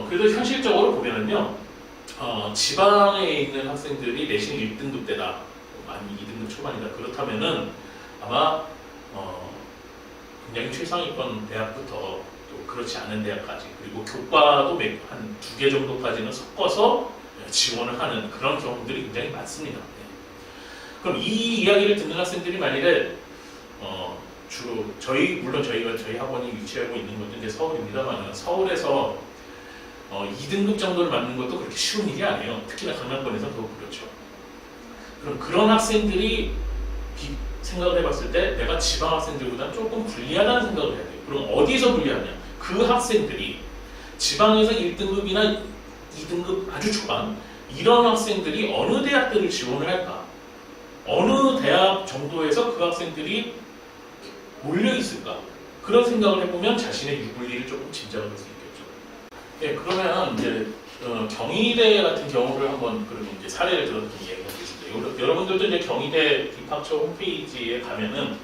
그래도 현실적으로 보면은요, 지방에 있는 학생들이 내신 1등급 대다, 많이 2등급 초반이다. 그렇다면은 아마 굉장히 최상위권 대학부터 또 그렇지 않은 대학까지, 그리고 교과도 한 2개 정도까지는 섞어서 지원을 하는 그런 경우들이 굉장히 많습니다. 그럼 이 이야기를 듣는 학생들이 만일에 주로 물론 저희 학원이 위치하고 있는 것도 이제 서울입니다만, 서울에서 2등급 정도를 맞는 것도 그렇게 쉬운 일이 아니에요. 특히나 강남권에서 더 그렇죠. 그럼 그런 학생들이 생각을 해봤을 때 내가 지방 학생들보다 조금 불리하다는 생각을 해야 돼요. 그럼 어디서 불리하냐? 그 학생들이 지방에서 1등급이나 2등급 아주 초반, 이런 학생들이 어느 대학들을 지원을 할까? 어느 대학 정도에서 그 학생들이 몰려있을까? 그런 생각을 해보면 자신의 유불리를 조금 짐작을 할 수 있겠죠. 예, 그러면 이제 경희대 같은 경우를 한번 그러면 이제 사례를 들어서 좀 얘기하겠습니다. 여러분들도 이제 경희대 입학처 홈페이지에 가면은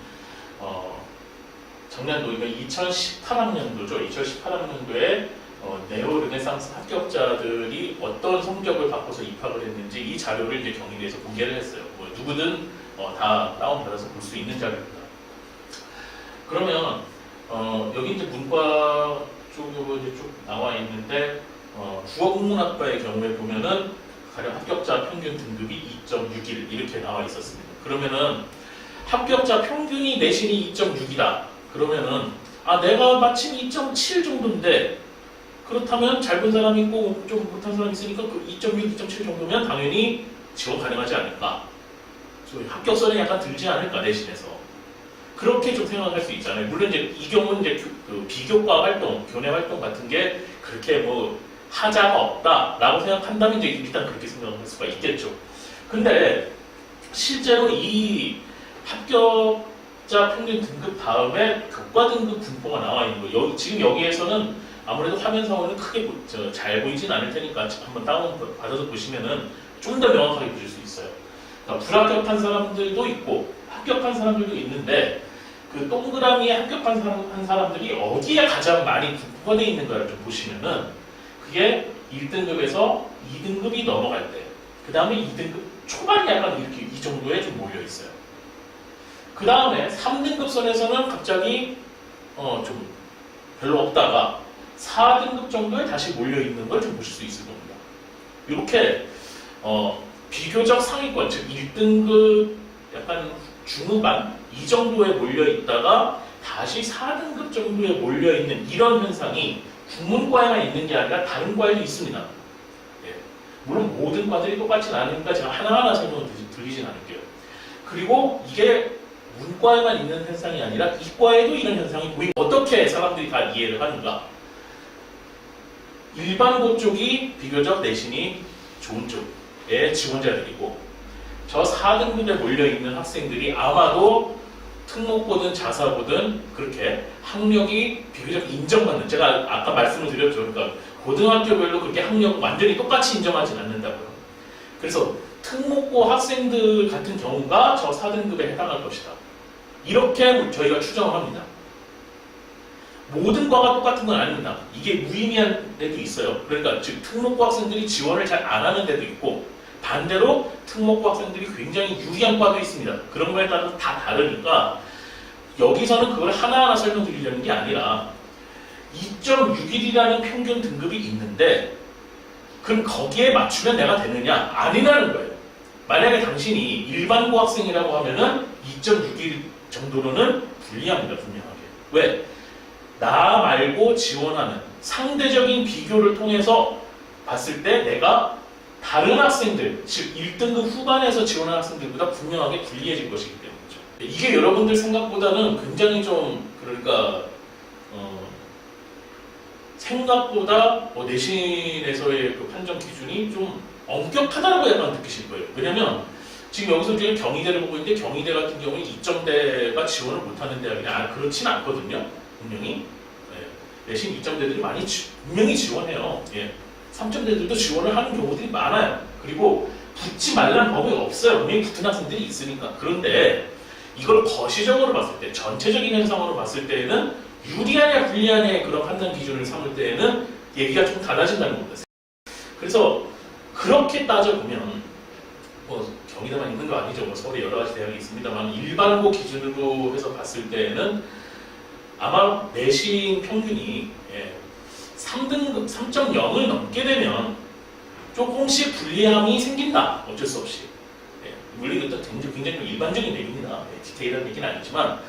작년도, 그러니까 2018학년도죠. 2018학년도에 네오 르네상스 합격자들이 어떤 성적을 갖고서 입학을 했는지 이 자료를 이제 경희대에서 공개를 했어요. 뭐 누구든 다 다운받아서 볼 수 있는 자료입니다. 그러면 여기 이제 문과 쪽으로 이제 쭉 나와 있는데 국어국문학과의 경우에 보면은 가령 합격자 평균 등급이 2.61 이렇게 나와 있었습니다. 그러면은 합격자 평균이 내신이 2.6이다. 그러면은 내가 마침 2.7 정도인데, 그렇다면 잘 본 사람이 있고 좀 못한 사람이 있으니까 그 2.6, 2.7 정도면 당연히 지원 가능하지 않을까? 합격선에 약간 들지 않을까, 내신에서. 그렇게 좀 생각할 수 있잖아요. 물론 이제 이 경우는 이제 그 비교과 활동, 교내 활동 같은 게 그렇게 뭐 하자가 없다라고 생각한다면 이제 일단 그렇게 생각할 수가 있겠죠. 근데 실제로 이 합격자 평균 등급 다음에 교과 등급 분포가 나와 있는 거예요. 지금 여기에서는 아무래도 화면상으로는 크게 잘 보이진 않을 테니까 한번 다운 받아서 보시면은 좀 더 명확하게 보실 수 있어요. 그러니까 불합격한 사람들도 있고 합격한 사람들도 있는데, 그 동그라미에 합격한 사람들이 어디에 가장 많이 분포되어 있는가를 좀 보시면은 그게 1등급에서 2등급이 넘어갈 때, 그 다음에 2등급 초반이 약간 이렇게 이 정도에 좀 몰려 있어요. 그 다음에 3등급 선에서는 갑자기 좀 별로 없다가 4등급 정도에 다시 몰려 있는 걸 좀 보실 수 있을 겁니다. 이렇게 비교적 상위권, 즉 1등급 약간 중후반 이 정도에 몰려 있다가 다시 4등급 정도에 몰려 있는 이런 현상이 국문과에만 있는 게 아니라 다른 과에도 있습니다. 예. 물론 모든 과들이 똑같진 않으니까 제가 하나하나 설명을 드리진 않을게요. 그리고 이게 문과에만 있는 현상이 아니라 이과에도 이런 현상이 보이고, 어떻게 사람들이 다 이해를 하는가? 일반고 쪽이 비교적 내신이 좋은 쪽의 지원자들이고, 저 4등급에 몰려있는 학생들이 아마도 특목고든 자사고든 그렇게 학력이 비교적 인정받는, 제가 아까 말씀을 드렸죠. 그러니까 고등학교별로 그렇게 학력 완전히 똑같이 인정하지 않는다고요. 그래서 특목고 학생들 같은 경우가 저 4등급에 해당할 것이다. 이렇게 저희가 추정을 합니다. 모든 과가 똑같은 건 아닙니다. 이게 무의미한 데도 있어요. 그러니까 즉 특목고 학생들이 지원을 잘 안 하는 데도 있고, 반대로 특목고 학생들이 굉장히 유리한 과도 있습니다. 그런 거에 따라서 다 다르니까 여기서는 그걸 하나하나 설명드리려는 게 아니라 2.61이라는 평균 등급이 있는데, 그럼 거기에 맞추면 내가 되느냐? 아니라는 거예요. 만약에 당신이 일반고 학생이라고 하면은 2.61 정도로는 불리합니다, 분명하게. 왜? 나 말고 지원하는 상대적인 비교를 통해서 봤을 때 내가 다른 학생들, 즉 1등급 후반에서 지원한 학생들보다 분명하게 불리해질 것이기 때문이죠. 이게 여러분들 생각보다는 굉장히 좀, 그러니까 생각보다 내신에서의 그 판정 기준이 좀 엄격하다고 약간 느끼실 거예요. 왜냐면 지금 여기서 저희 경희대를 보고 있는데, 경희대 같은 경우는 2점대가 지원을 못하는 대학이냐? 그렇진 않거든요. 분명히. 내신 2점대들이 분명히 지원해요. 3점대들도 지원을 하는 경우들이 많아요. 그리고 붙지 말라는 법이 없어요. 분명히 붙은 학생들이 있으니까. 그런데 이걸 거시적으로 봤을 때, 전체적인 현상으로 봤을 때에는 유리하냐 불리하냐의 그런 판단 기준을 삼을 때에는 얘기가 좀 달라진다는 겁니다. 그래서 그렇게 따져보면 뭐 경희대만 있는 거 아니죠. 뭐 서울에 여러 가지 대학이 있습니다만 일반고 기준으로 해서 봤을 때는 아마 내신 평균이 3등급 3.0을 넘게 되면 조금씩 불리함이 생긴다. 어쩔 수 없이. 물론 이것도 굉장히 좀 일반적인 얘기입니다. 디테일한 얘기는 아니지만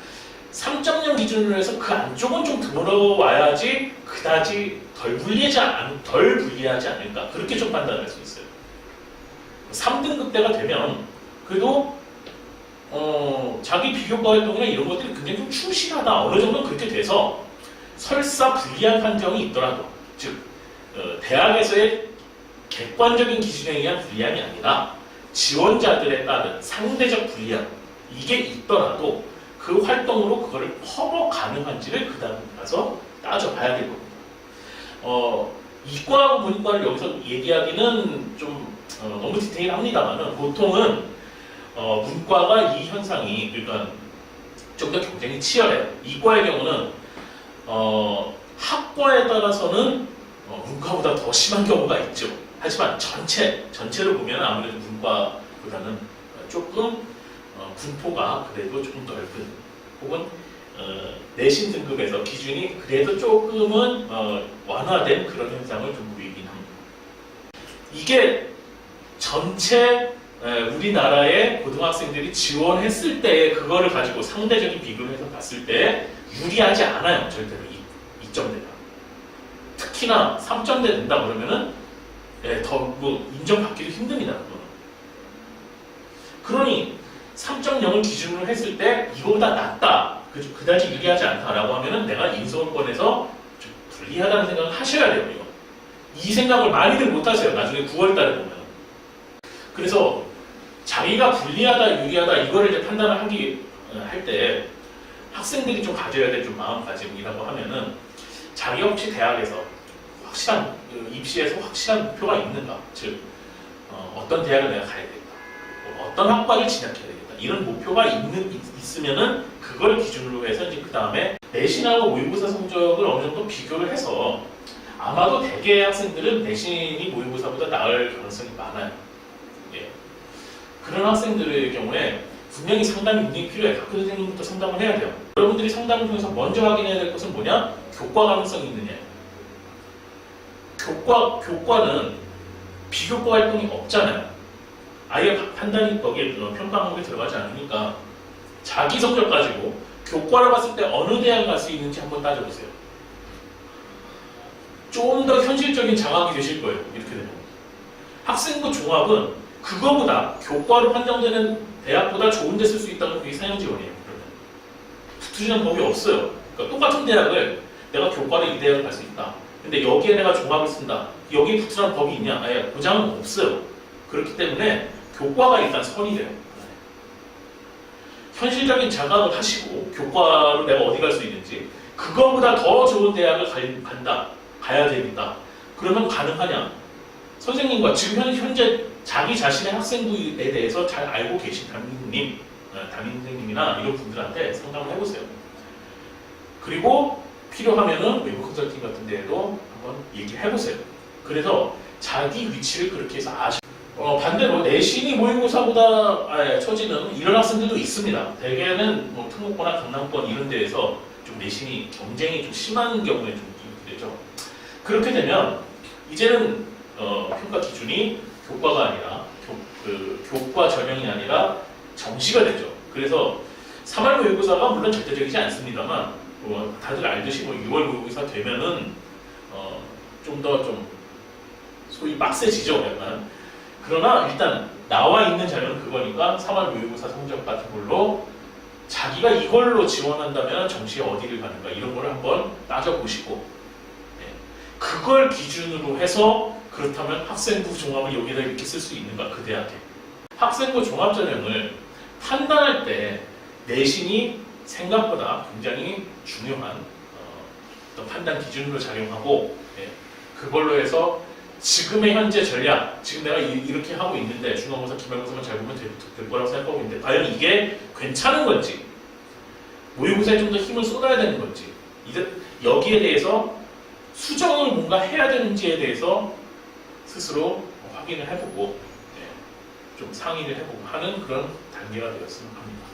3.0 기준으로 해서 그 안쪽은 좀 들어와야지 그다지 덜 불리하지 않을까. 그렇게 좀 판단할 수 있어요. 3등급대가 되면 그래도 자기 비교과 활동이나 이런 것들이 굉장히 좀 충실하다. 어느 정도 그렇게 돼서 설사 불리한 환경이 있더라도 즉 대학에서의 객관적인 기준에 의한 불리함이 아니라 지원자들에 따른 상대적 불리함 이게 있더라도 그 활동으로 그거를 커버 가능한지를 그 다음 가서 따져봐야 될 겁니다. 이과하고 문과를 여기서 얘기하기는 좀 너무 디테일합니다만은 보통은 문과가 이 현상이 그러니까 좀 더 경쟁이 치열해요. 이과의 경우는 학과에 따라서는 문과보다 더 심한 경우가 있죠. 하지만 전체로 보면 아무래도 문과보다는 조금 분포가 그래도 조금 넓은 혹은 내신 등급에서 기준이 그래도 조금은 완화된 그런 현상을 좀 보이긴 합니다. 이게 전체 우리나라의 고등학생들이 지원했을 때 그거를 가지고 상대적인 비교를 해서 봤을 때 유리하지 않아요. 절대로 2점대가. 특히나 3점대 된다 그러면은 더 뭐 인정받기도 힘듭니다. 그러니 3.0을 기준으로 했을 때 이거보다 낫다, 그다지 유리하지 않다라고 하면은 내가 인서울권에서 좀 불리하다는 생각을 하셔야 돼요. 이거. 이 생각을 많이들 못하세요. 나중에 9월달에 보면. 그래서 자기가 불리하다, 유리하다 이거를 이제 판단을 할 때 학생들이 좀 가져야 될 좀 마음가짐이라고 하면은 자기가 혹시 대학에서 확실한 입시에서 확실한 목표가 있는가, 즉 어떤 대학을 내가 가야 되겠다, 어떤 학과를 진학해야 되겠다 이런 목표가 있으면은 그걸 기준으로 해서 이제 그 다음에 내신하고 모의고사 성적을 어느 정도 비교를 해서 아마도 대개 학생들은 내신이 모의고사보다 나을 가능성이 많아요. 예. 그런 학생들의 경우에 분명히 상담이 굉장히 필요해요. 학교 선생님부터 상담을 해야 돼요. 여러분들이 상담을 통해서 먼저 확인해야 될 것은 뭐냐? 교과 가능성이 있느냐. 교과는 비교과 활동이 없잖아요. 아예 판단이 거기에 평가 항목에 들어가지 않으니까 자기 성적 가지고 교과를 봤을 때 어느 대학 갈 수 있는지 한번 따져보세요. 좀 더 현실적인 장악이 되실 거예요. 이렇게 되면. 학생부 종합은 그거보다 교과로 판정되는 대학보다 좋은 데 쓸 수 있다는 그게 사형지원이에요. 붙으시는 법이 없어요. 그러니까 똑같은 대학을 내가 교과로 이 대학을 갈 수 있다. 근데 여기에 내가 종합을 쓴다. 여기에 붙으라는 법이 있냐? 아예 보장은 없어요. 그렇기 때문에 교과가 일단 선이 돼요. 현실적인 자각을 하시고 교과로 내가 어디 갈 수 있는지 그거보다 더 좋은 대학을 가야 되겠다. 그러면 가능하냐? 선생님과 지금 현재 자기 자신의 학생부에 대해서 잘 알고 계신 담임 선생님이나 이런 분들한테 상담을 해보세요. 그리고 필요하면은 외부 컨설팅 같은 데에도 한번 얘기해보세요. 그래서 자기 위치를 그렇게 해서 반대로 내신이 모의고사보다 처지는 이런 학생들도 있습니다. 대개는 뭐 특목고나 강남권 이런 데에서 좀 내신이 경쟁이 좀 심한 경우에 좀 되죠. 그렇게 되면 이제는 평가 기준이 교과가 아니라 교과 전형이 아니라 정시가 되죠. 그래서 3월 모의고사가 물론 절대적이지 않습니다만 다들 알듯이 6월 모의고사 되면은 좀 더 좀 소위 빡세지죠, 약간. 그러나 일단 나와 있는 자료는 그거니까 3월 모의고사 성적 같은 걸로 자기가 이걸로 지원한다면 정시에 어디를 가는가 이런 걸 한번 따져보시고 그걸 기준으로 해서 그렇다면 학생부 종합을 여기다 이렇게 쓸 수 있는가, 그 대학에. 학생부 종합 전형을 판단할 때 내신이 생각보다 굉장히 중요한 어떤 판단 기준으로 작용하고 그걸로 해서 지금의 현재 전략, 지금 내가 이렇게 하고 있는데 중간고사, 기말고사만 잘 보면 될 거라고 생각하고 있는데 과연 이게 괜찮은 건지, 모의고사에 좀 더 힘을 쏟아야 되는 건지, 여기에 대해서 수정을 뭔가 해야 되는지에 대해서 스스로 확인을 해보고 좀 상의를 해보고 하는 그런 단계가 되었으면 합니다.